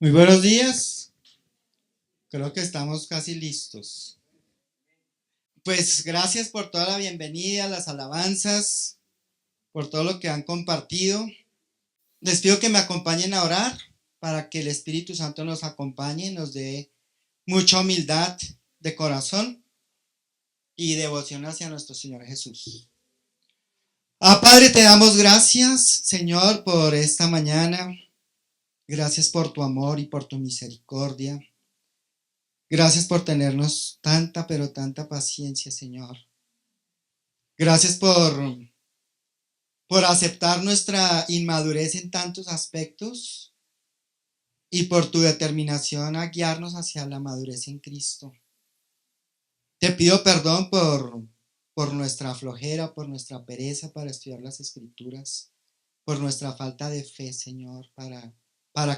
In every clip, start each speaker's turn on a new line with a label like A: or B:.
A: Muy buenos días, creo que estamos casi listos. Pues gracias por toda la bienvenida, las alabanzas, por todo lo que han compartido. Les pido que me acompañen a orar para que el Espíritu Santo nos acompañe, nos dé mucha humildad de corazón y devoción hacia nuestro Señor Jesús. Padre, te damos gracias, Señor, por esta mañana. Gracias por tu amor y por tu misericordia. Gracias por tenernos tanta, pero tanta paciencia, Señor. Gracias por aceptar nuestra inmadurez en tantos aspectos y por tu determinación a guiarnos hacia la madurez en Cristo. Te pido perdón por nuestra flojera, por nuestra pereza para estudiar las Escrituras, por nuestra falta de fe, Señor, para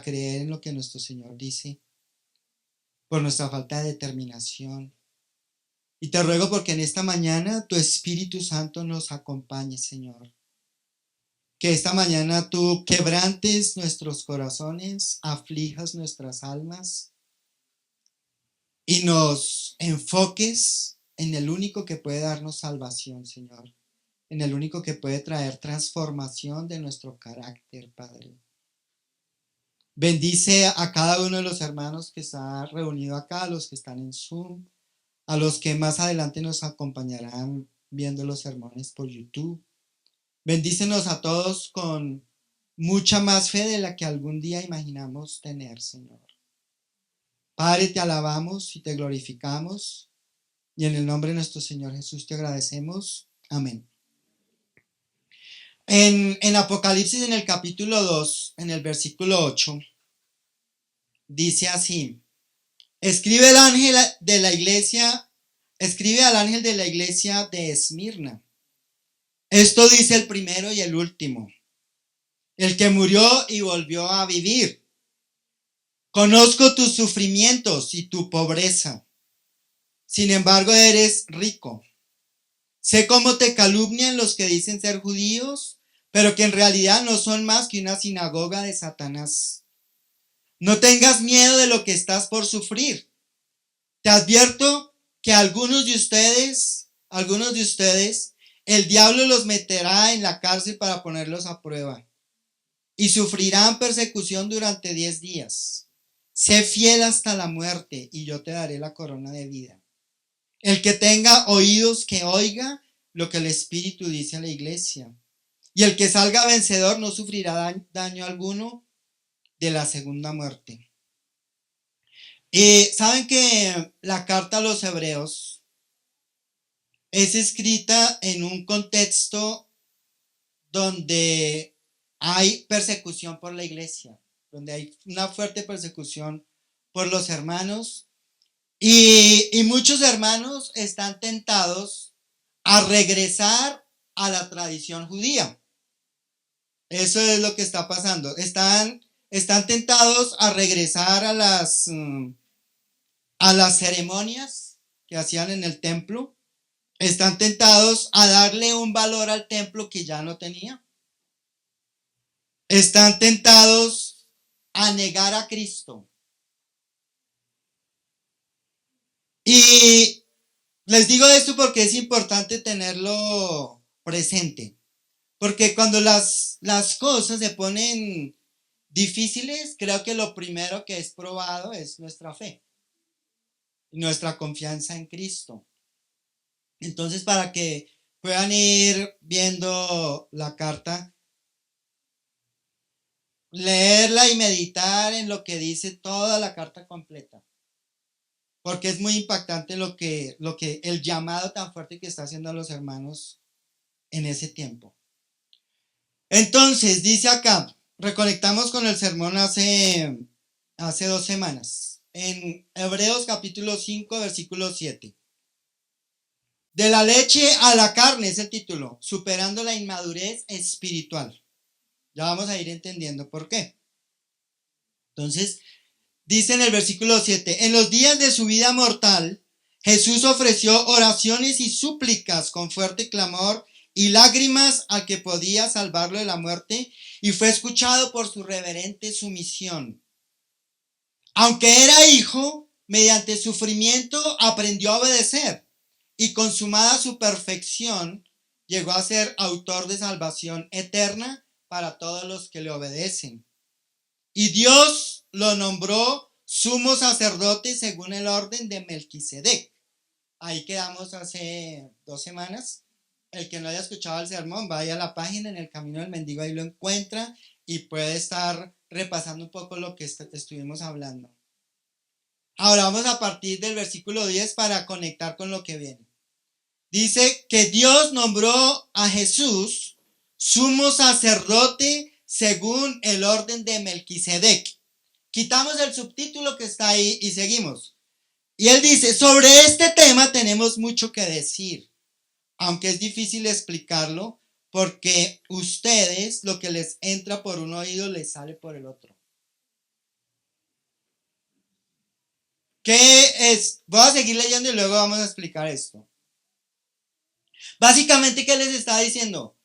A: creer en lo que nuestro Señor dice, por nuestra falta de determinación. Y te ruego porque en esta mañana tu Espíritu Santo nos acompañe, Señor. Que esta mañana tú quebrantes nuestros corazones, aflijas nuestras almas y nos enfoques en el único que puede darnos salvación, Señor. En el único que puede traer transformación de nuestro carácter, Padre. Bendice a cada uno de los hermanos que está reunido acá, a los que están en Zoom, a los que más adelante nos acompañarán viendo los sermones por YouTube. Bendícenos a todos con mucha más fe de la que algún día imaginamos tener, Señor. Padre, te alabamos y te glorificamos, y en el nombre de nuestro Señor Jesús te agradecemos. Amén. En Apocalipsis, en el capítulo 2, en el versículo 8, dice así: escribe al ángel de la iglesia de Esmirna. Esto dice el primero y el último, el que murió y volvió a vivir. Conozco tus sufrimientos y tu pobreza. Sin embargo, eres rico. Sé cómo te calumnian los que dicen ser judíos, pero que en realidad no son más que una sinagoga de Satanás. No tengas miedo de lo que estás por sufrir. Te advierto que algunos de ustedes, el diablo los meterá en la cárcel para ponerlos a prueba y sufrirán persecución durante 10 días. Sé fiel hasta la muerte y yo te daré la corona de vida. El que tenga oídos que oiga lo que el Espíritu dice a la iglesia. Y el que salga vencedor no sufrirá daño alguno de la segunda muerte. Saben que la carta a los hebreos es escrita en un contexto donde hay persecución por la iglesia, donde hay una fuerte persecución por los hermanos, y muchos hermanos están tentados a regresar a la tradición judía. Eso es lo que está pasando. Están tentados a regresar a las ceremonias que hacían en el templo. Están tentados a darle un valor al templo que ya no tenía. Están tentados a negar a Cristo. Y les digo esto porque es importante tenerlo presente. Porque cuando las cosas se ponen difíciles, creo que lo primero que es probado es nuestra fe y nuestra confianza en Cristo. Entonces, para que puedan ir viendo la carta, leerla y meditar en lo que dice toda la carta completa, porque es muy impactante lo que el llamado tan fuerte que está haciendo a los hermanos en ese tiempo. Entonces, dice acá, reconectamos con el sermón hace 2 semanas, en Hebreos capítulo 5, versículo 7. De la leche a la carne es el título, superando la inmadurez espiritual. Ya vamos a ir entendiendo por qué. Entonces, dice en el versículo 7, en los días de su vida mortal, Jesús ofreció oraciones y súplicas con fuerte clamor y lágrimas al que podía salvarlo de la muerte, y fue escuchado por su reverente sumisión. Aunque era hijo, mediante sufrimiento aprendió a obedecer y consumada su perfección, llegó a ser autor de salvación eterna para todos los que le obedecen. Y Dios lo nombró sumo sacerdote según el orden de Melquisedec. Ahí quedamos hace 2 semanas. El que no haya escuchado el sermón, vaya a la página En el Camino del Mendigo, ahí lo encuentra y puede estar repasando un poco lo que estuvimos hablando. Ahora vamos a partir del versículo 10 para conectar con lo que viene. Dice que Dios nombró a Jesús sumo sacerdote según el orden de Melquisedec. Quitamos el subtítulo que está ahí y seguimos. Y él dice, sobre este tema tenemos mucho que decir, aunque es difícil explicarlo, porque ustedes lo que les entra por un oído les sale por el otro. ¿Qué es? Voy a seguir leyendo y luego vamos a explicar esto. Básicamente, ¿qué les está diciendo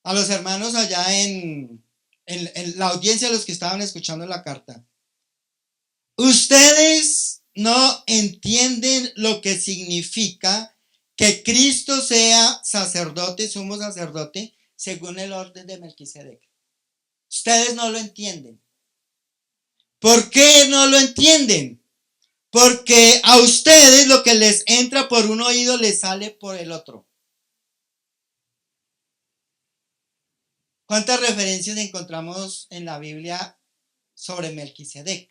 A: a los hermanos allá en la audiencia, los que estaban escuchando la carta? Ustedes no entienden lo que significa que Cristo sea sacerdote, sumo sacerdote, según el orden de Melquisedec. Ustedes no lo entienden. ¿Por qué no lo entienden? Porque a ustedes lo que les entra por un oído les sale por el otro. ¿Cuántas referencias encontramos en la Biblia sobre Melquisedec?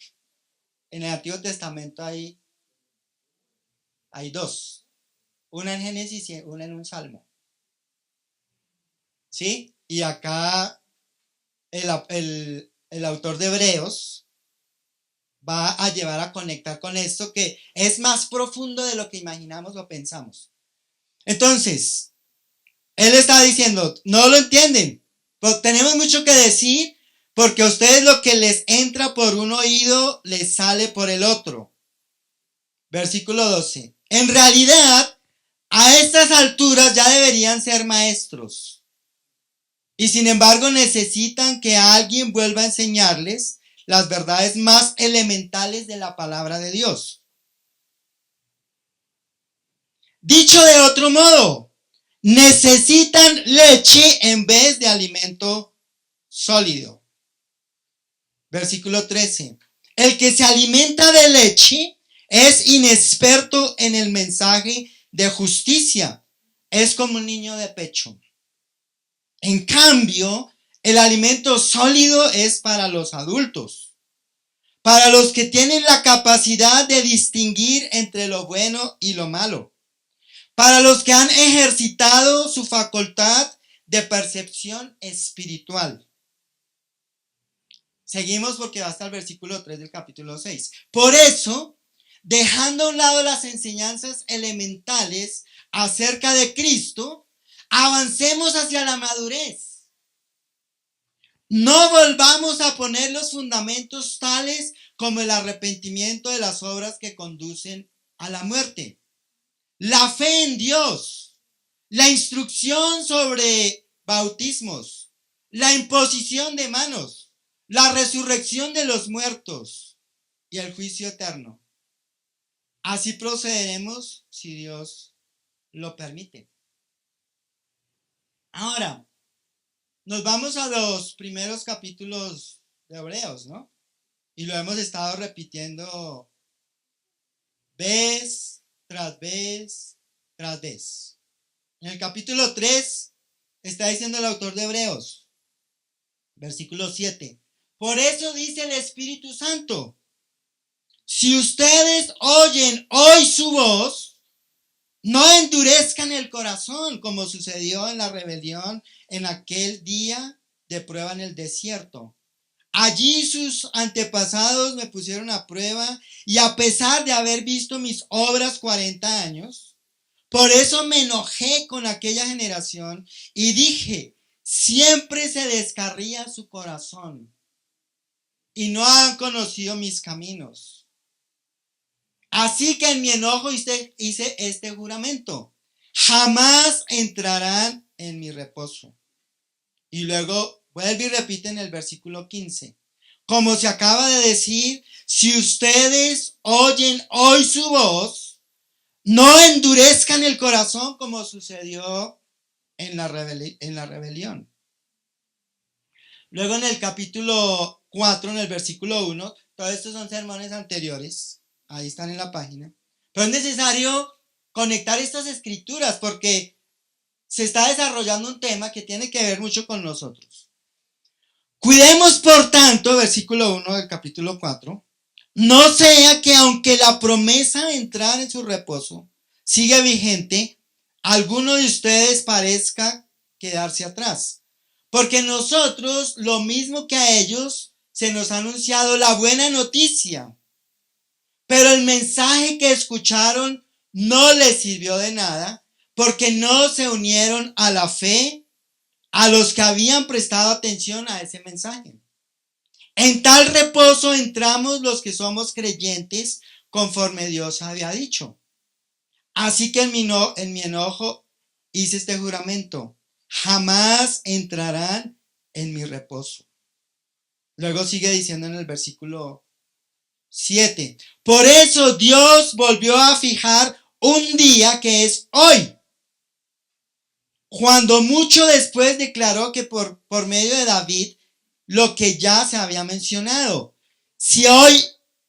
A: En el Antiguo Testamento hay 2. Una en Génesis y una en un Salmo. ¿Sí? Y acá el autor de Hebreos va a llevar a conectar con esto que es más profundo de lo que imaginamos o pensamos. Entonces, él está diciendo, no lo entienden, pero tenemos mucho que decir porque a ustedes lo que les entra por un oído les sale por el otro. Versículo 12. En realidad, a estas alturas ya deberían ser maestros. Y sin embargo necesitan que alguien vuelva a enseñarles las verdades más elementales de la palabra de Dios. Dicho de otro modo, necesitan leche en vez de alimento sólido. Versículo 13. El que se alimenta de leche es inexperto en el mensaje de justicia. Es como un niño de pecho. En cambio, el alimento sólido es para los adultos, para los que tienen la capacidad de distinguir entre lo bueno y lo malo, para los que han ejercitado su facultad de percepción espiritual. Seguimos porque va hasta el versículo 3 del capítulo 6. Por eso, dejando a un lado las enseñanzas elementales acerca de Cristo, avancemos hacia la madurez. No volvamos a poner los fundamentos tales como el arrepentimiento de las obras que conducen a la muerte, la fe en Dios, la instrucción sobre bautismos, la imposición de manos, la resurrección de los muertos y el juicio eterno. Así procederemos si Dios lo permite. Ahora, nos vamos a los primeros capítulos de Hebreos, ¿no? Y lo hemos estado repitiendo vez tras vez tras vez. En el capítulo 3 está diciendo el autor de Hebreos, versículo 7. Por eso dice el Espíritu Santo, si ustedes oyen hoy su voz, no endurezcan el corazón como sucedió en la rebelión en aquel día de prueba en el desierto. Allí sus antepasados me pusieron a prueba y a pesar de haber visto mis obras 40 años, por eso me enojé con aquella generación y dije, siempre se descarría su corazón y no han conocido mis caminos. Así que en mi enojo hice este juramento, jamás entrarán en mi reposo. Y luego vuelve y repite en el versículo 15. como se acaba de decir, si ustedes oyen hoy su voz, no endurezcan el corazón como sucedió en la rebelión. Luego en el capítulo 4, en el versículo 1, todos estos son sermones anteriores, ahí están en la página, pero es necesario conectar estas escrituras porque se está desarrollando un tema que tiene que ver mucho con nosotros. Cuidemos, por tanto, versículo 1 del capítulo 4, no sea que aunque la promesa de entrar en su reposo sigue vigente, alguno de ustedes parezca quedarse atrás. Porque nosotros, lo mismo que a ellos, se nos ha anunciado la buena noticia. Pero el mensaje que escucharon no les sirvió de nada, porque no se unieron a la fe a los que habían prestado atención a ese mensaje. En tal reposo entramos los que somos creyentes, conforme Dios había dicho. Así que en mi enojo hice este juramento: jamás entrarán en mi reposo. Luego sigue diciendo en el versículo 7. Por eso Dios volvió a fijar un día, que es hoy, cuando mucho después declaró que por medio de David lo que ya se había mencionado. Si hoy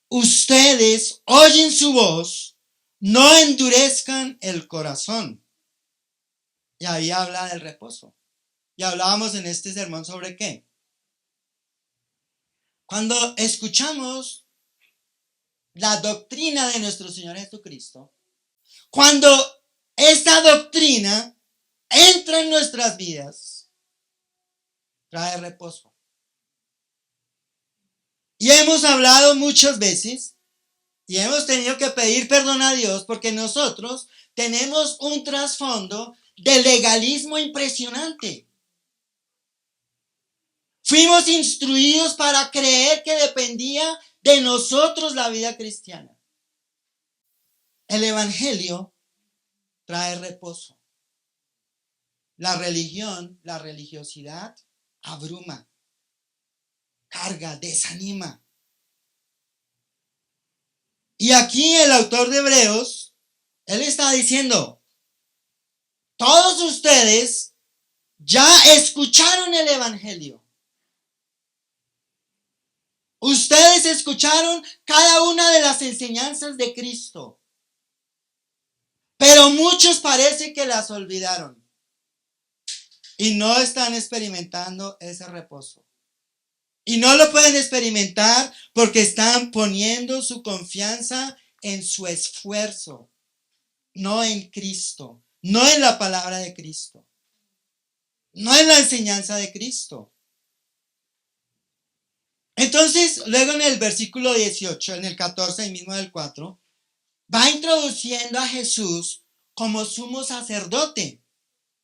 A: ustedes oyen su voz, no endurezcan el corazón. Y ahí habla del reposo. Y hablábamos en este sermón sobre qué. Cuando escuchamos la doctrina de nuestro Señor Jesucristo, cuando esta doctrina entra en nuestras vidas, trae reposo. Y hemos hablado muchas veces y hemos tenido que pedir perdón a Dios porque nosotros tenemos un trasfondo de legalismo impresionante. Fuimos instruidos para creer que dependía de nosotros la vida cristiana. El evangelio trae reposo. La religión, la religiosidad abruma, carga, desanima. Y aquí el autor de Hebreos, él está diciendo, todos ustedes ya escucharon el evangelio. Ustedes escucharon cada una de las enseñanzas de Cristo. Pero muchos parece que las olvidaron. Y no están experimentando ese reposo. Y no lo pueden experimentar porque están poniendo su confianza en su esfuerzo, no en Cristo, no en la palabra de Cristo, no en la enseñanza de Cristo. Entonces, luego en el versículo 18, en el 14, y mismo del 4, va introduciendo a Jesús como sumo sacerdote.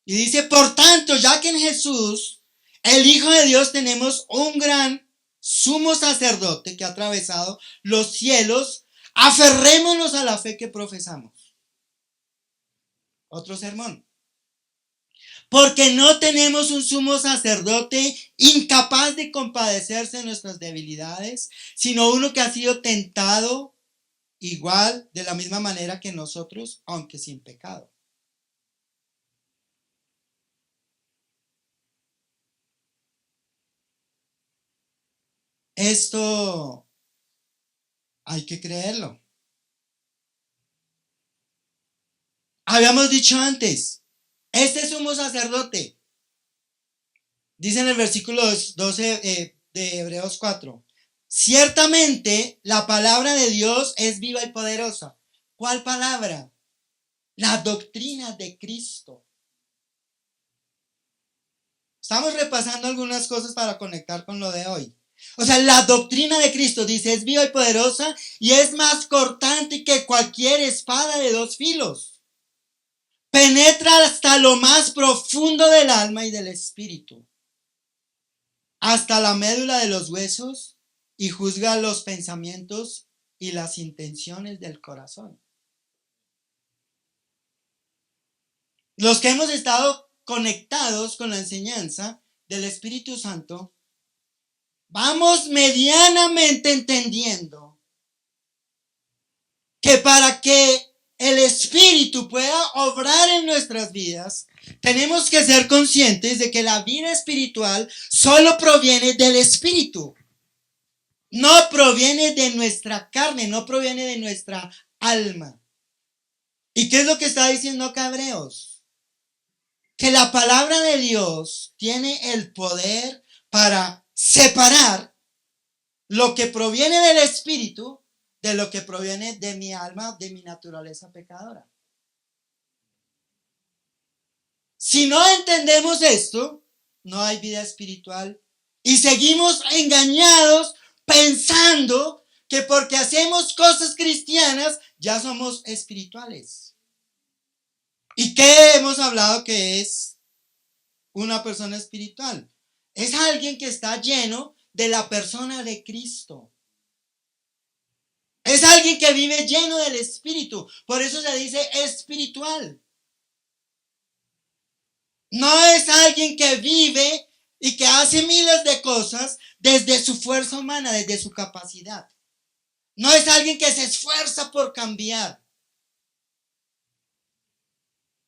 A: Y dice, por tanto, ya que en Jesús, el Hijo de Dios, tenemos un gran sumo sacerdote que ha atravesado los cielos, aferrémonos a la fe que profesamos. Otro sermón. Porque no tenemos un sumo sacerdote incapaz de compadecerse de nuestras debilidades, sino uno que ha sido tentado igual, de la misma manera que nosotros, aunque sin pecado. Esto hay que creerlo. Habíamos dicho antes, este sumo sacerdote, dice en el versículo 12 de Hebreos 4, ciertamente la palabra de Dios es viva y poderosa. ¿Cuál palabra? La doctrina de Cristo. Estamos repasando algunas cosas para conectar con lo de hoy. O sea, la doctrina de Cristo, dice, es viva y poderosa y es más cortante que cualquier espada de dos filos. Penetra hasta lo más profundo del alma y del espíritu, hasta la médula de los huesos, y juzga los pensamientos y las intenciones del corazón. Los que hemos estado conectados con la enseñanza del Espíritu Santo, vamos medianamente entendiendo que para que el Espíritu pueda obrar en nuestras vidas, tenemos que ser conscientes de que la vida espiritual solo proviene del Espíritu. No proviene de nuestra carne, no proviene de nuestra alma. ¿Y qué es lo que está diciendo acá Hebreos? Que la palabra de Dios tiene el poder para separar lo que proviene del Espíritu de lo que proviene de mi alma, de mi naturaleza pecadora. Si no entendemos esto, no hay vida espiritual y seguimos engañados pensando que porque hacemos cosas cristianas ya somos espirituales. ¿Y qué hemos hablado que es una persona espiritual? Es alguien que está lleno de la persona de Cristo. Es alguien que vive lleno del Espíritu. Por eso se dice espiritual. No es alguien que vive y que hace miles de cosas desde su fuerza humana, desde su capacidad. No es alguien que se esfuerza por cambiar.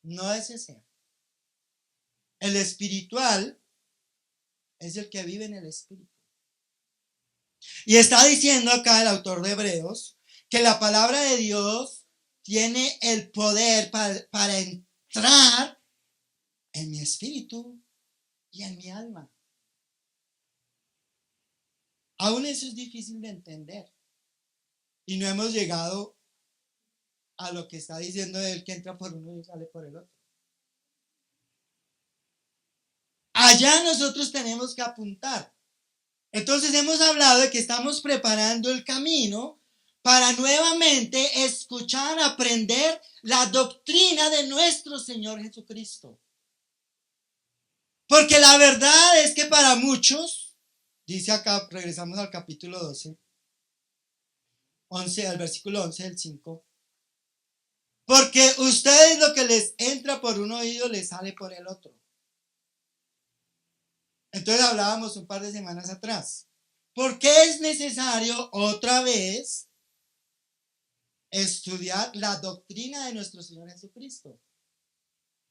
A: No es ese. El espiritual es el que vive en el Espíritu. Y está diciendo acá el autor de Hebreos que la palabra de Dios tiene el poder para entrar en mi espíritu y en mi alma. Aún eso es difícil de entender. Y no hemos llegado a lo que está diciendo él, que entra por uno y sale por el otro. Allá nosotros tenemos que apuntar. Entonces hemos hablado de que estamos preparando el camino para nuevamente escuchar, aprender la doctrina de nuestro Señor Jesucristo. Porque la verdad es que para muchos, dice acá, regresamos al capítulo 12, 11, al versículo 11 del 5, porque ustedes lo que les entra por un oído les sale por el otro. Entonces hablábamos un par de semanas atrás. ¿Por qué es necesario otra vez estudiar la doctrina de nuestro Señor Jesucristo?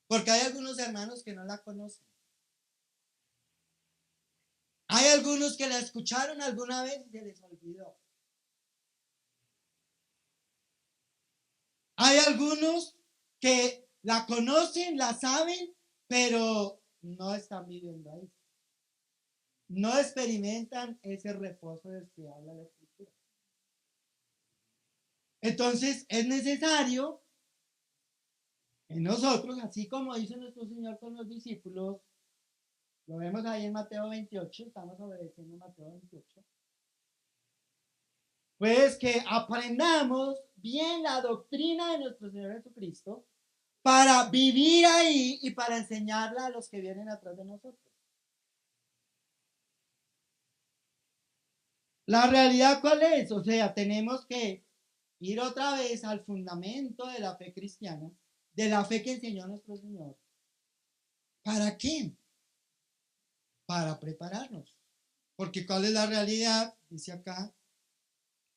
A: Porque hay algunos hermanos que no la conocen. Hay algunos que la escucharon alguna vez y se les olvidó. Hay algunos que la conocen, la saben, pero no están viviendo ahí. No experimentan ese reposo del que habla la Escritura. Entonces es necesario que nosotros, así como hizo nuestro Señor con los discípulos, lo vemos ahí en Mateo 28, estamos obedeciendo Mateo 28, pues que aprendamos bien la doctrina de nuestro Señor Jesucristo para vivir ahí y para enseñarla a los que vienen atrás de nosotros. La realidad, ¿cuál es? O sea, tenemos que ir otra vez al fundamento de la fe cristiana, de la fe que enseñó nuestro Señor. ¿Para qué? Para prepararnos. Porque ¿cuál es la realidad? Dice acá.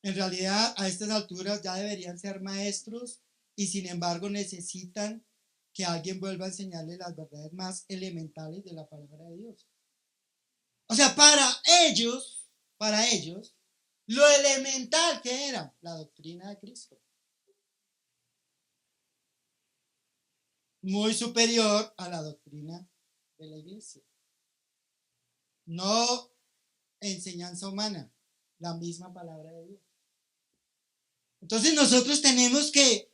A: En realidad, a estas alturas ya deberían ser maestros y sin embargo necesitan que alguien vuelva a enseñarles las verdades más elementales de la palabra de Dios. O sea, para ellos, lo elemental que era la doctrina de Cristo. Muy superior a la doctrina de la iglesia. No enseñanza humana, la misma palabra de Dios. Entonces nosotros tenemos que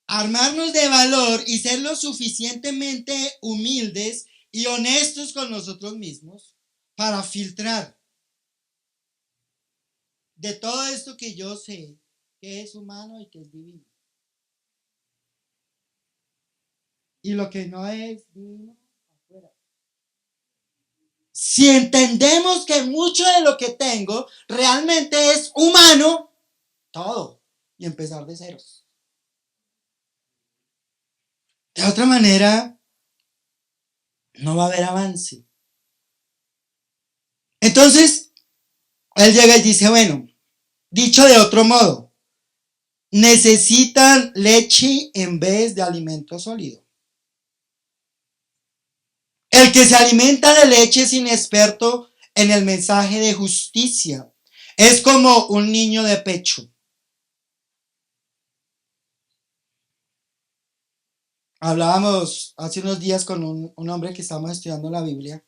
A: armarnos de valor y ser lo suficientemente humildes y honestos con nosotros mismos para filtrar de todo esto que yo sé que es humano y que es divino. Y lo que no es divino, afuera. Si entendemos que mucho de lo que tengo realmente es humano, todo, y empezar de ceros. De otra manera, no va a haber avance. Entonces, Él llega y dice, bueno, dicho de otro modo, necesitan leche en vez de alimento sólido. El que se alimenta de leche es inexperto en el mensaje de justicia. Es como un niño de pecho. Hablábamos hace unos días con un hombre que estábamos estudiando la Biblia.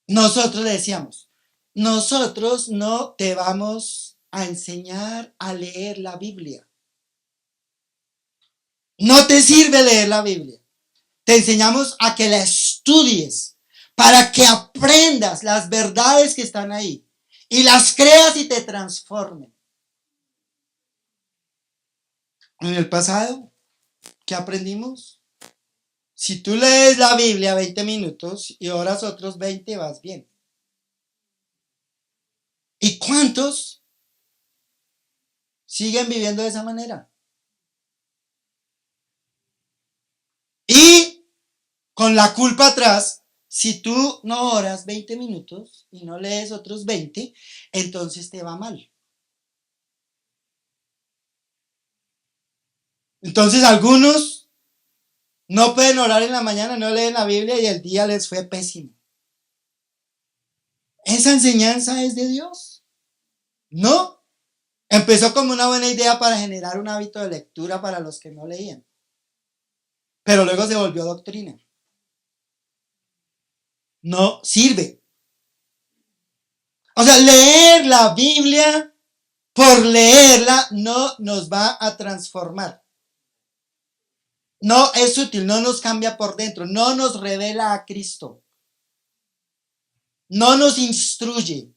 A: Nosotros le decíamos, nosotros no te vamos a enseñar a leer la Biblia. No te sirve leer la Biblia. Te enseñamos a que la estudies para que aprendas las verdades que están ahí y las creas y te transformen. En el pasado, ¿qué aprendimos? Si tú lees la Biblia 20 minutos y oras otros 20, vas bien. ¿Y cuántos siguen viviendo de esa manera? Y con la culpa atrás, si tú no oras 20 minutos y no lees otros 20, entonces te va mal. Entonces algunos no pueden orar en la mañana, no leen la Biblia y el día les fue pésimo. ¿Esa enseñanza es de Dios? No. Empezó como una buena idea para generar un hábito de lectura para los que no leían. Pero luego se volvió doctrina. No sirve. O sea, leer la Biblia por leerla no nos va a transformar. No es útil, no nos cambia por dentro, no nos revela a Cristo. No nos instruye.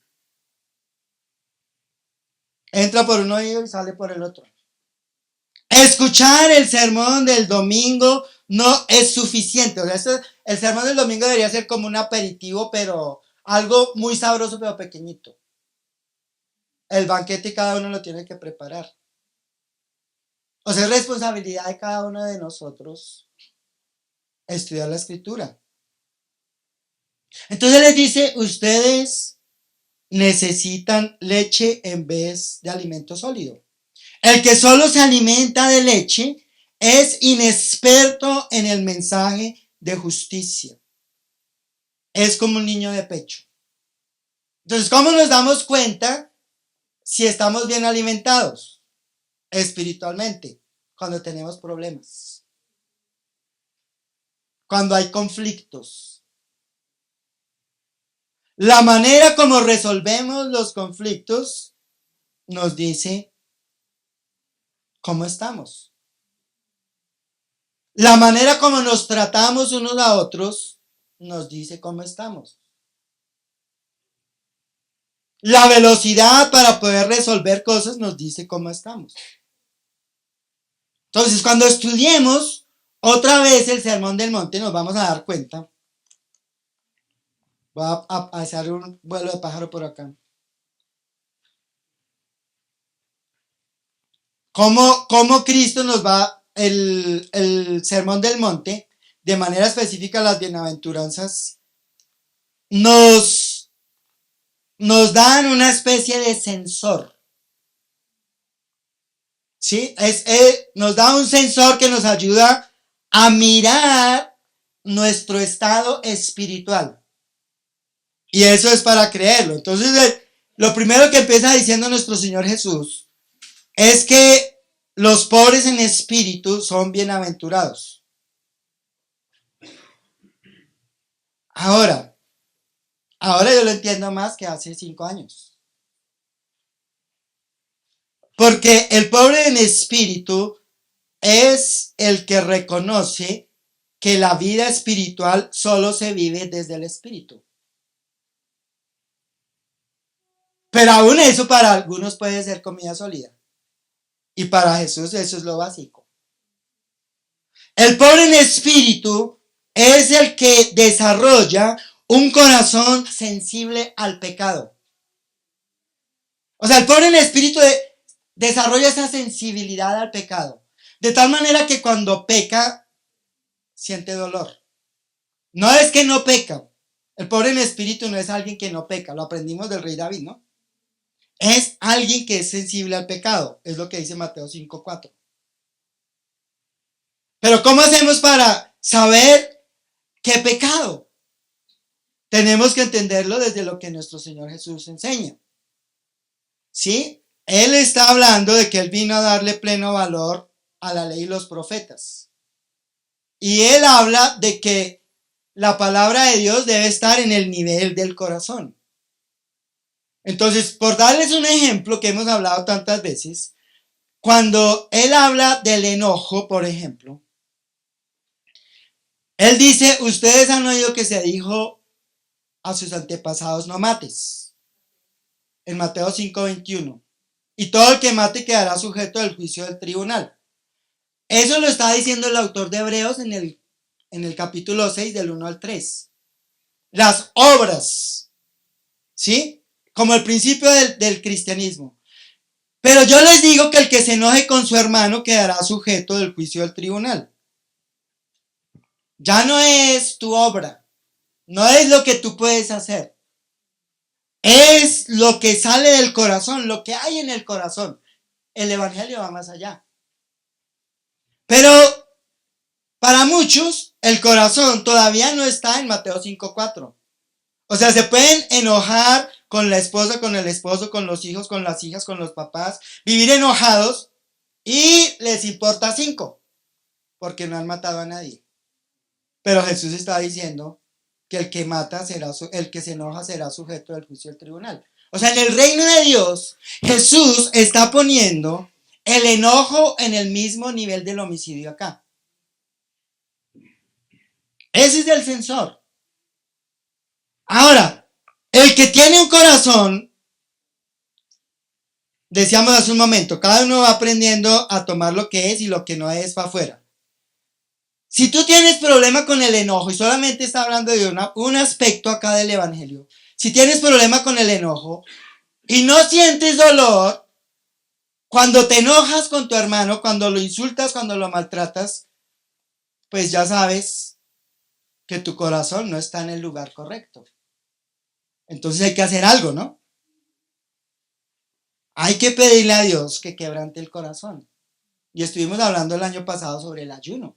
A: Entra por un oído y sale por el otro. Escuchar el sermón del domingo no es suficiente. O sea, el sermón del domingo debería ser como un aperitivo, pero algo muy sabroso, pero pequeñito. El banquete cada uno lo tiene que preparar. O sea, es responsabilidad de cada uno de nosotros estudiar la escritura. Entonces les dice, ustedes necesitan leche en vez de alimento sólido. El que solo se alimenta de leche es inexperto en el mensaje de justicia. Es como un niño de pecho. Entonces, ¿cómo nos damos cuenta si estamos bien alimentados espiritualmente? Cuando tenemos problemas. Cuando hay conflictos. La manera como resolvemos los conflictos nos dice cómo estamos. La manera como nos tratamos unos a otros nos dice cómo estamos. La velocidad para poder resolver cosas nos dice cómo estamos. Entonces, cuando estudiemos otra vez el Sermón del Monte, nos vamos a dar cuenta. Voy a hacer un vuelo de pájaro por acá. ¿Cómo Cristo nos va, el Sermón del Monte, de manera específica las bienaventuranzas, nos dan una especie de sensor? ¿Sí? Nos da un sensor que nos ayuda a mirar nuestro estado espiritual. Y eso es para creerlo. Entonces, lo primero que empieza diciendo nuestro Señor Jesús es que los pobres en espíritu son bienaventurados. Ahora yo lo entiendo más que hace 5 años. Porque el pobre en espíritu es el que reconoce que la vida espiritual solo se vive desde el espíritu. Pero aún eso para algunos puede ser comida sólida. Y para Jesús eso es lo básico. El pobre en espíritu es el que desarrolla un corazón sensible al pecado. O sea, el pobre en espíritu desarrolla esa sensibilidad al pecado. De tal manera que cuando peca, siente dolor. No es que no peca. El pobre en espíritu no es alguien que no peca. Lo aprendimos del rey David, ¿no? es alguien que es sensible al pecado. Es lo que dice Mateo 5:4. Pero ¿cómo hacemos para saber qué pecado? Tenemos que entenderlo desde lo que nuestro Señor Jesús enseña. ¿Sí? Él está hablando de que Él vino a darle pleno valor a la ley y los profetas. Y Él habla de que la palabra de Dios debe estar en el nivel del corazón. Entonces, por darles un ejemplo que hemos hablado tantas veces, cuando Él habla del enojo, por ejemplo, Él dice, ustedes han oído que se dijo a sus antepasados, no mates, en Mateo 5:21. Y todo el que mate quedará sujeto al juicio del tribunal. Eso lo está diciendo el autor de Hebreos en el capítulo 6 del 1 al 3. Las obras, ¿sí? Como el principio del cristianismo. Pero yo les digo que el que se enoje con su hermano quedará sujeto del juicio del tribunal. Ya no es tu obra, no es lo que tú puedes hacer. Es lo que sale del corazón, lo que hay en el corazón. El evangelio va más allá. Pero para muchos, el corazón todavía no está en Mateo 5:4. O sea, se pueden enojar con la esposa, con el esposo, con los hijos, con las hijas, con los papás, vivir enojados y les importa 5, porque no han matado a nadie. Pero Jesús está diciendo que el que mata el que se enoja será sujeto del juicio del tribunal. O sea, en el reino de Dios, Jesús está poniendo el enojo en el mismo nivel del homicidio acá. Ese es el censor. Ahora, el que tiene un corazón, decíamos hace un momento, cada uno va aprendiendo a tomar lo que es y lo que no es para afuera. Si tú tienes problema con el enojo, y solamente está hablando de un aspecto acá del evangelio, si tienes problema con el enojo y no sientes dolor, cuando te enojas con tu hermano, cuando lo insultas, cuando lo maltratas, pues ya sabes que tu corazón no está en el lugar correcto. Entonces hay que hacer algo, ¿no? Hay que pedirle a Dios que quebrante el corazón. Y estuvimos hablando el año pasado sobre el ayuno,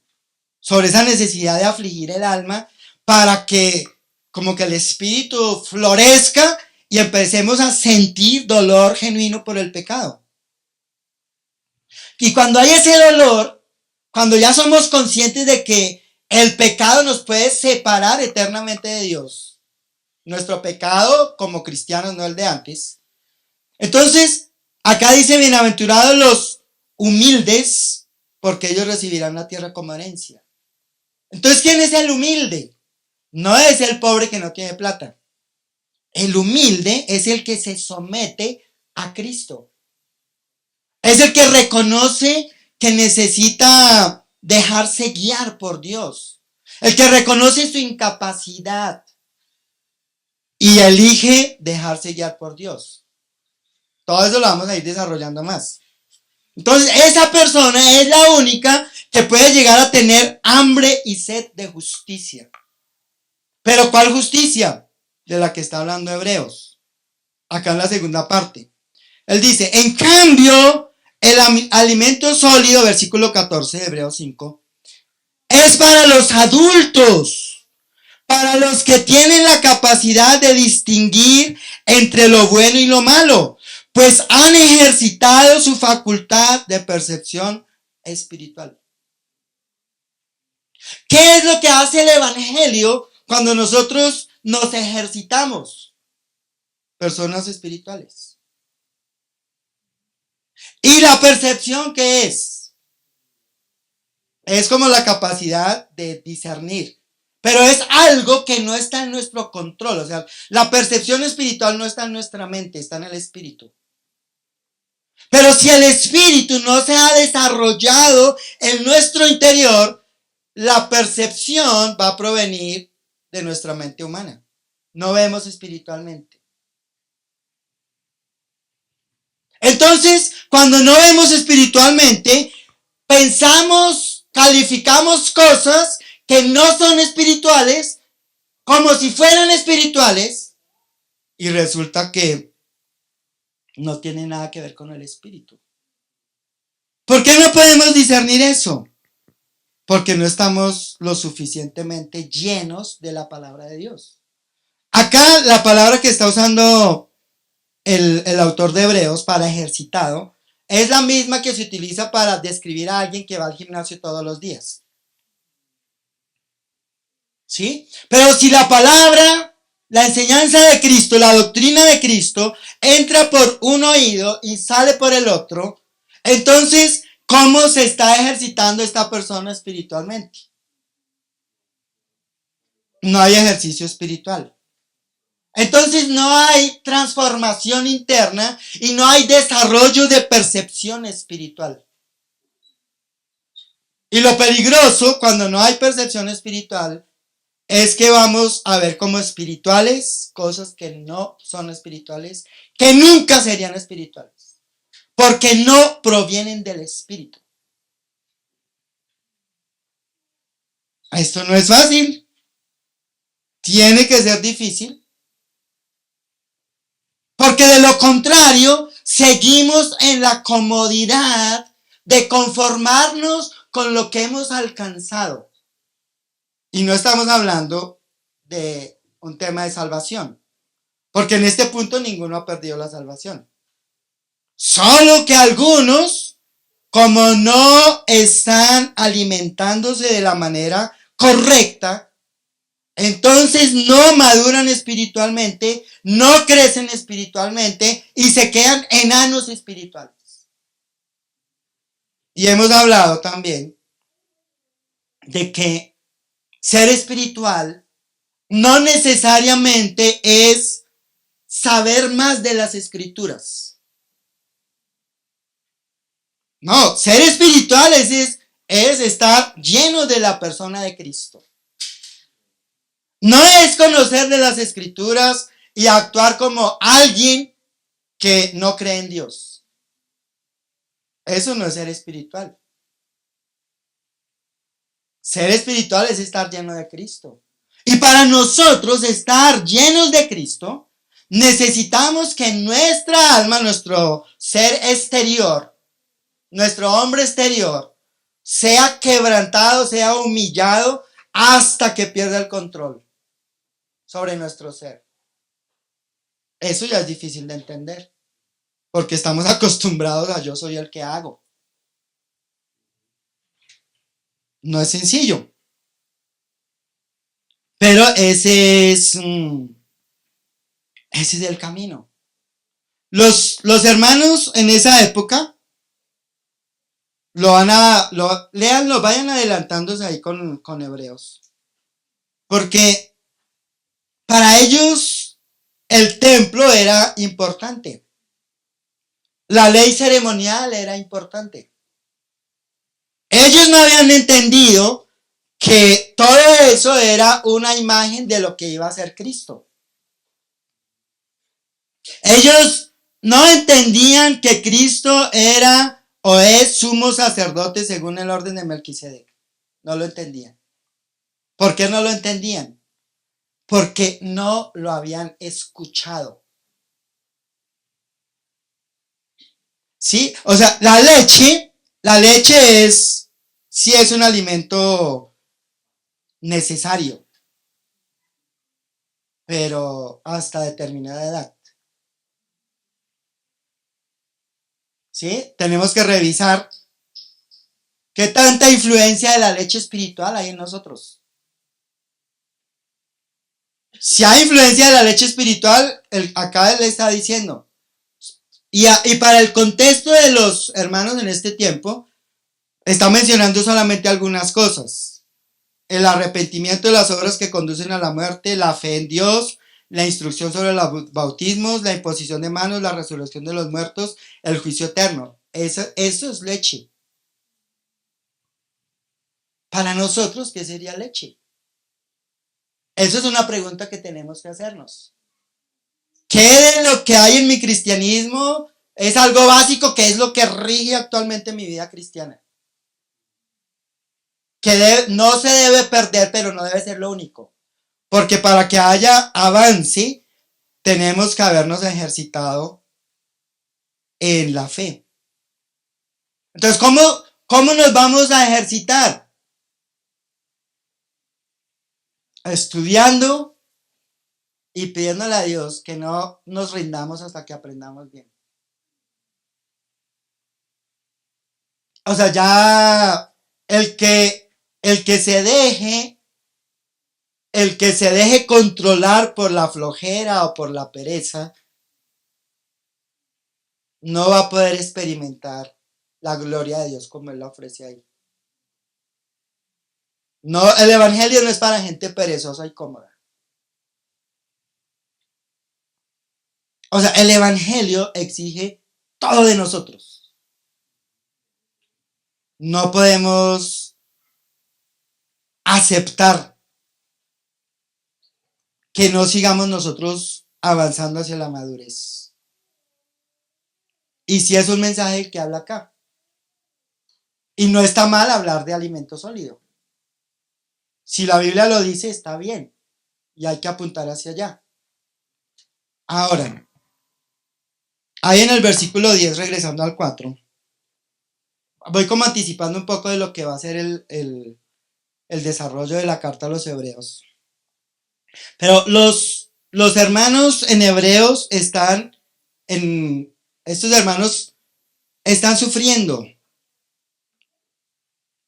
A: sobre esa necesidad de afligir el alma para que como que el espíritu florezca y empecemos a sentir dolor genuino por el pecado. Y cuando hay ese dolor, cuando ya somos conscientes de que el pecado nos puede separar eternamente de Dios, nuestro pecado como cristianos, no el de antes, entonces acá dice, bienaventurados los humildes, porque ellos recibirán la tierra como herencia. Entonces, ¿quién es el humilde? No es el pobre que no tiene plata. El humilde es el que se somete a Cristo. Es el que reconoce que necesita dejarse guiar por Dios. El que reconoce su incapacidad y elige dejarse guiar por Dios. Todo eso lo vamos a ir desarrollando más. Entonces, esa persona es la única que puede llegar a tener hambre y sed de justicia. ¿Pero cuál justicia? De la que está hablando Hebreos. Acá en la segunda parte. Él dice, en cambio, el alimento sólido, versículo 14 de Hebreos 5, es para los adultos, para los que tienen la capacidad de distinguir entre lo bueno y lo malo, pues han ejercitado su facultad de percepción espiritual. ¿Qué es lo que hace el evangelio cuando nosotros nos ejercitamos? Personas espirituales. ¿Y la percepción qué es? Es como la capacidad de discernir. Pero es algo que no está en nuestro control. O sea, la percepción espiritual no está en nuestra mente, está en el espíritu. Pero si el espíritu no se ha desarrollado en nuestro interior, la percepción va a provenir de nuestra mente humana. No vemos espiritualmente. Entonces, cuando no vemos espiritualmente, pensamos, calificamos cosas que no son espirituales como si fueran espirituales y resulta que no tiene nada que ver con el espíritu. ¿Por qué no podemos discernir eso? Porque no estamos lo suficientemente llenos de la palabra de Dios. Acá la palabra que está usando el autor de Hebreos para ejercitado es la misma que se utiliza para describir a alguien que va al gimnasio todos los días. ¿Sí? Pero si la palabra, la enseñanza de Cristo, la doctrina de Cristo, entra por un oído y sale por el otro, entonces, ¿cómo se está ejercitando esta persona espiritualmente? No hay ejercicio espiritual. Entonces no hay transformación interna y no hay desarrollo de percepción espiritual. Y lo peligroso cuando no hay percepción espiritual es que vamos a ver como espirituales cosas que no son espirituales, que nunca serían espirituales, porque no provienen del espíritu. Esto no es fácil, tiene que ser difícil, porque de lo contrario seguimos en la comodidad de conformarnos con lo que hemos alcanzado. Y no estamos hablando de un tema de salvación, porque en este punto ninguno ha perdido la salvación. Solo que algunos, como no están alimentándose de la manera correcta, entonces no maduran espiritualmente, no crecen espiritualmente y se quedan enanos espirituales. Y hemos hablado también de que ser espiritual no necesariamente es saber más de las escrituras. No, ser espiritual es estar lleno de la persona de Cristo. No es conocer de las escrituras y actuar como alguien que no cree en Dios. Eso no es ser espiritual. Ser espiritual es estar lleno de Cristo. Y para nosotros estar llenos de Cristo, necesitamos que nuestra alma, nuestro ser exterior, nuestro hombre exterior, sea quebrantado, sea humillado hasta que pierda el control sobre nuestro ser. Eso ya es difícil de entender, porque estamos acostumbrados a yo soy el que hago. No es sencillo, pero ese es el camino. Los hermanos en esa época léanlo, vayan adelantándose ahí con Hebreos, porque para ellos el templo era importante. La ley ceremonial era importante. Ellos no habían entendido que todo eso era una imagen de lo que iba a ser Cristo. Ellos no entendían que Cristo era o es sumo sacerdote según el orden de Melquisedec. No lo entendían. ¿Por qué no lo entendían? Porque no lo habían escuchado. ¿Sí? O sea, la leche sí es un alimento necesario, pero hasta determinada edad. ¿Sí? Tenemos que revisar qué tanta influencia de la leche espiritual hay en nosotros. Si hay influencia de la leche espiritual, acá él le está diciendo. Y para el contexto de los hermanos en este tiempo, está mencionando solamente algunas cosas. El arrepentimiento de las obras que conducen a la muerte, la fe en Dios, la instrucción sobre los bautismos, la imposición de manos, la resurrección de los muertos, el juicio eterno. Eso es leche. Para nosotros, ¿qué sería leche? Eso es una pregunta que tenemos que hacernos. ¿Qué de lo que hay en mi cristianismo es algo básico? ¿Qué es lo que rige actualmente mi vida cristiana? Que no se debe perder, pero no debe ser lo único. Porque para que haya avance, tenemos que habernos ejercitado en la fe. Entonces, ¿cómo nos vamos a ejercitar? Estudiando y pidiéndole a Dios que no nos rindamos hasta que aprendamos bien. O sea, ya el que se deje, el que se deje controlar por la flojera o por la pereza, no va a poder experimentar la gloria de Dios como Él la ofrece ahí. No, el evangelio no es para gente perezosa y cómoda. O sea, el evangelio exige todo de nosotros. No podemos aceptar que no sigamos nosotros avanzando hacia la madurez. Y si es un mensaje que habla acá. Y no está mal hablar de alimento sólido. Si la Biblia lo dice, está bien. Y hay que apuntar hacia allá. Ahora, ahí en el versículo 10, regresando al 4, voy como anticipando un poco de lo que va a ser el desarrollo de la carta a los hebreos. Pero los hermanos en hebreos estos hermanos están sufriendo.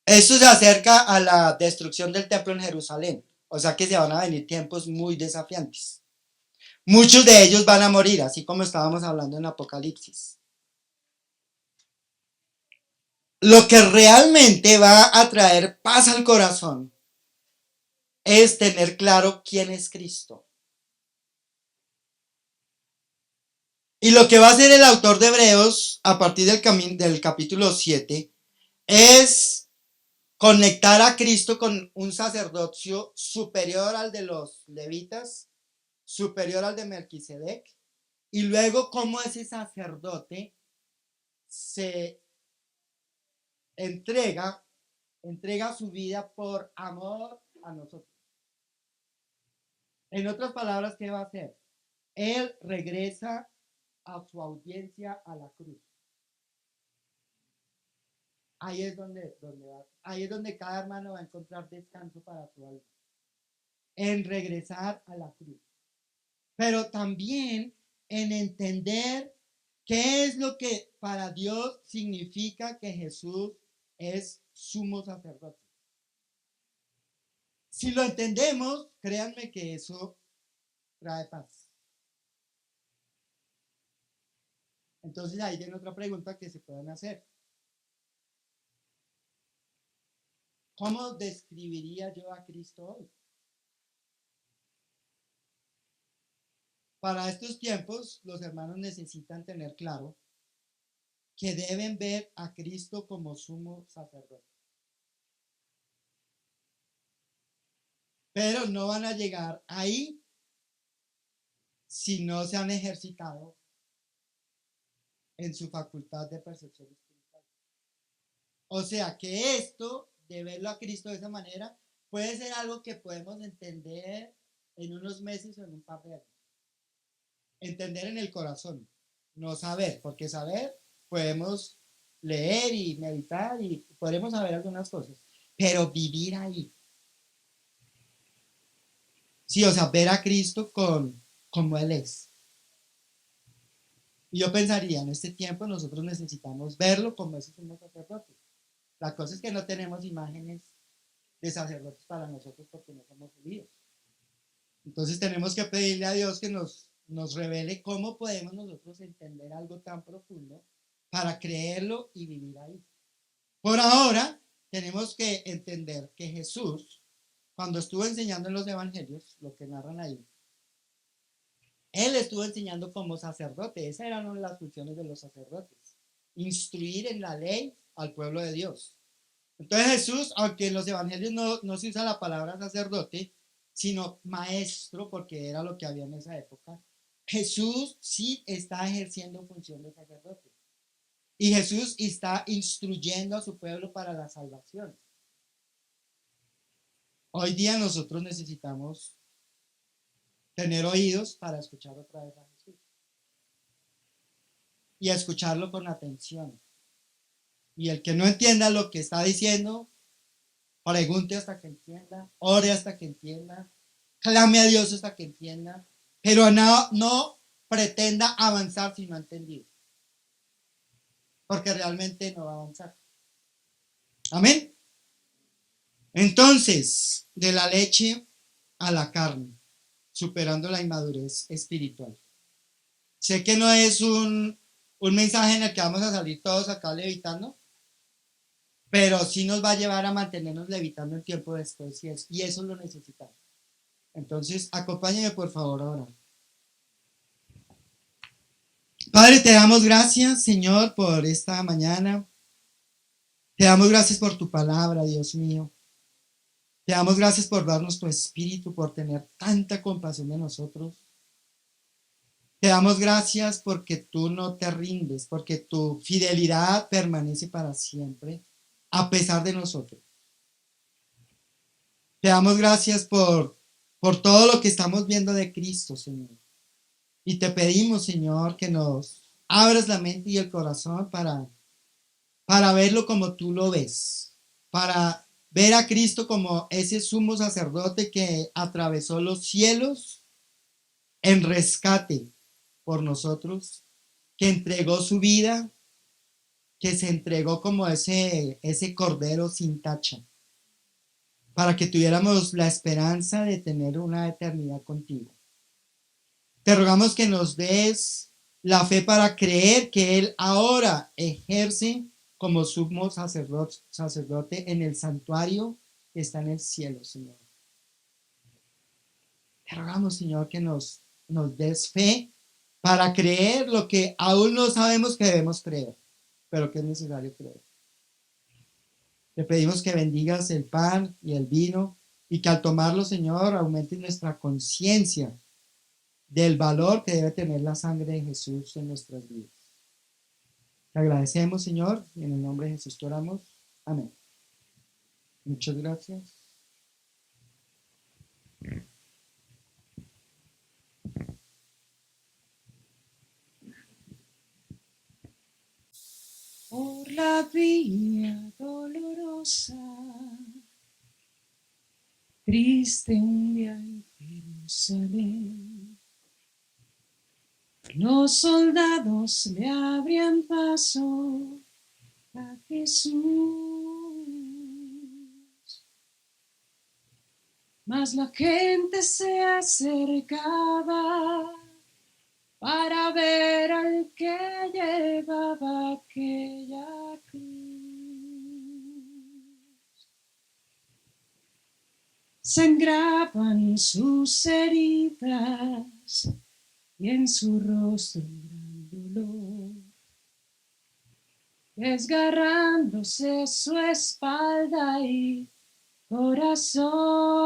A: Esto se acerca a la destrucción del templo en Jerusalén. O sea que se van a venir tiempos muy desafiantes. Muchos de ellos van a morir, así como estábamos hablando en Apocalipsis. Lo que realmente va a traer paz al corazón es tener claro quién es Cristo. Y lo que va a hacer el autor de Hebreos a partir del capítulo 7 es conectar a Cristo con un sacerdocio superior al de los levitas, superior al de Melquisedec, y luego cómo ese sacerdote se entrega su vida por amor a nosotros. En otras palabras, ¿qué va a hacer? Él regresa a su audiencia a la cruz. Ahí es donde cada hermano va a encontrar descanso para su alma. En regresar a la cruz. Pero también en entender qué es lo que para Dios significa que Jesús es sumo sacerdote. Si lo entendemos, créanme que eso trae paz. Entonces ahí viene otra pregunta que se pueden hacer. ¿Cómo describiría yo a Cristo hoy? Para estos tiempos, los hermanos necesitan tener claro que deben ver a Cristo como sumo sacerdote. Pero no van a llegar ahí si no se han ejercitado en su facultad de percepción espiritual. O sea que esto, de verlo a Cristo de esa manera, puede ser algo que podemos entender en unos meses o en un par de años. Entender en el corazón, no saber, porque saber podemos leer y meditar y podremos saber algunas cosas, pero vivir ahí. Sí, o sea, ver a Cristo como Él es. Y yo pensaría, en este tiempo nosotros necesitamos verlo como ese sumo sacerdote. La cosa es que no tenemos imágenes de sacerdotes para nosotros porque no somos judíos. Entonces tenemos que pedirle a Dios que nos revele cómo podemos nosotros entender algo tan profundo para creerlo y vivir ahí. Por ahora, tenemos que entender que Jesús, cuando estuvo enseñando en los evangelios, lo que narran ahí, Él estuvo enseñando como sacerdote. Esas eran las funciones de los sacerdotes. Instruir en la ley al pueblo de Dios. Entonces Jesús, aunque en los evangelios no se usa la palabra sacerdote, sino maestro, porque era lo que había en esa época, Jesús sí está ejerciendo función de sacerdote. Y Jesús está instruyendo a su pueblo para la salvación. Hoy día nosotros necesitamos tener oídos para escuchar otra vez a Jesús. y escucharlo con atención. Y el que no entienda lo que está diciendo, pregunte hasta que entienda, ore hasta que entienda, clame a Dios hasta que entienda, pero no pretenda avanzar si no ha entendido, porque realmente no va a avanzar. Amén. Entonces, de la leche a la carne, superando la inmadurez espiritual. Sé que no es un mensaje en el que vamos a salir todos acá levitando, pero sí nos va a llevar a mantenernos levitando el tiempo después y eso lo necesitamos. Entonces, acompáñame por favor ahora. Padre, te damos gracias, Señor, por esta mañana. Te damos gracias por tu palabra, Dios mío. Te damos gracias por darnos tu espíritu, por tener tanta compasión de nosotros. Te damos gracias porque tú no te rindes, porque tu fidelidad permanece para siempre, a pesar de nosotros. Te damos gracias por todo lo que estamos viendo de Cristo, Señor. Y te pedimos, Señor, que nos abras la mente y el corazón para verlo como tú lo ves, para ver a Cristo como ese sumo sacerdote que atravesó los cielos en rescate por nosotros, que entregó su vida, que se entregó como ese cordero sin tacha, para que tuviéramos la esperanza de tener una eternidad contigo. Te rogamos que nos des la fe para creer que Él ahora ejerce como sumo sacerdote en el santuario que está en el cielo, Señor. Te rogamos, Señor, que nos des fe para creer lo que aún no sabemos que debemos creer, pero que es necesario creer. Te pedimos que bendigas el pan y el vino y que al tomarlo, Señor, aumente nuestra conciencia del valor que debe tener la sangre de Jesús en nuestras vidas. Te agradecemos, Señor, y en el nombre de Jesús te oramos. Amén. Muchas gracias.
B: Por la vía dolorosa, triste un día en Jerusalén, los soldados le abrían paso a Jesús, mas la gente se acercaba para ver al que llevaba aquella cruz. Sangraban sus heridas y en su rostro un gran dolor, desgarrándose su espalda y corazón,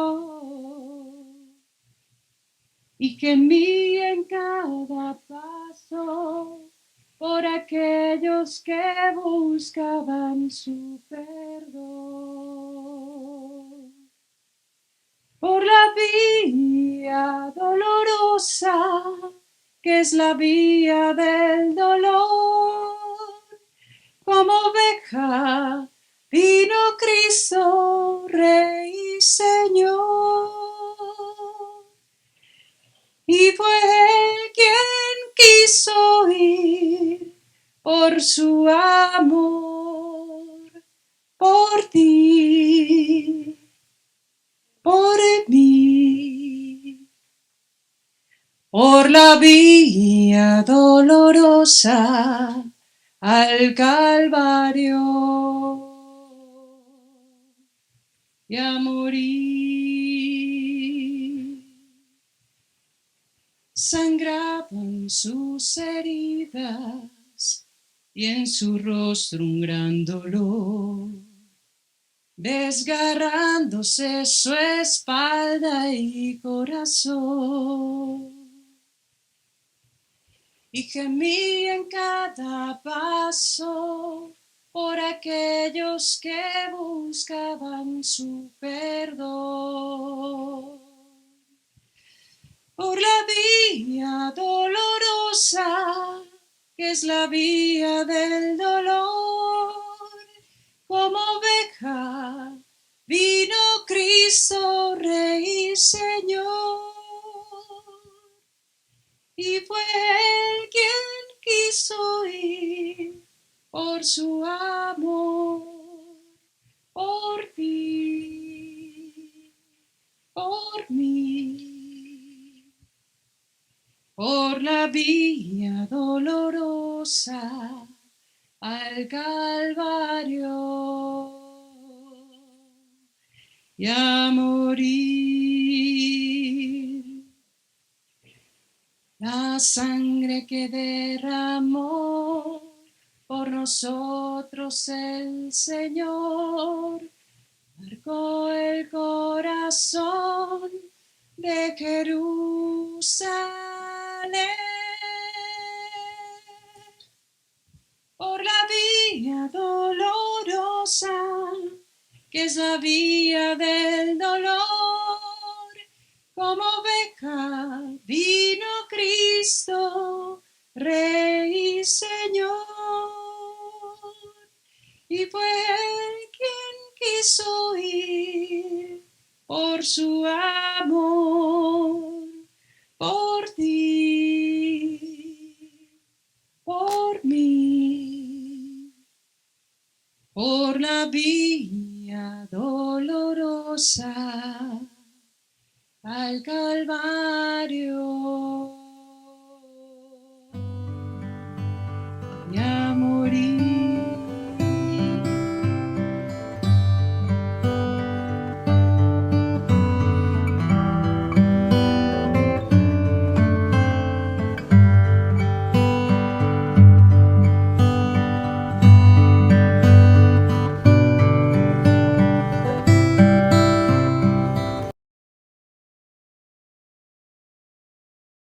B: y gemía en cada paso por aquellos que buscaban su perdón. Por la vía dolorosa, que es la vía del dolor, como oveja vino Cristo, Rey y Señor. Y fue Él quien quiso ir por su amor, por ti, por mí. Por la vía dolorosa al Calvario y a morir. Sangraban sus heridas y en su rostro un gran dolor, desgarrándose su espalda y corazón, y gemía en cada paso por aquellos que buscaban su perdón. Por la vía dolorosa, que es la vía del dolor. Como oveja vino Cristo, Rey y Señor, y fue Él quien quiso ir por su amor, por ti, por mí, por la vía dolorosa al Calvario y a morir. La sangre que derramó por nosotros el Señor marcó el corazón de Jerusalén. Por la vía dolorosa, que es la vía del dolor, como oveja vino Cristo, Rey y Señor, y fue Él quien quiso ir por su amor, por ti, por mí, por la vía dolorosa al Calvario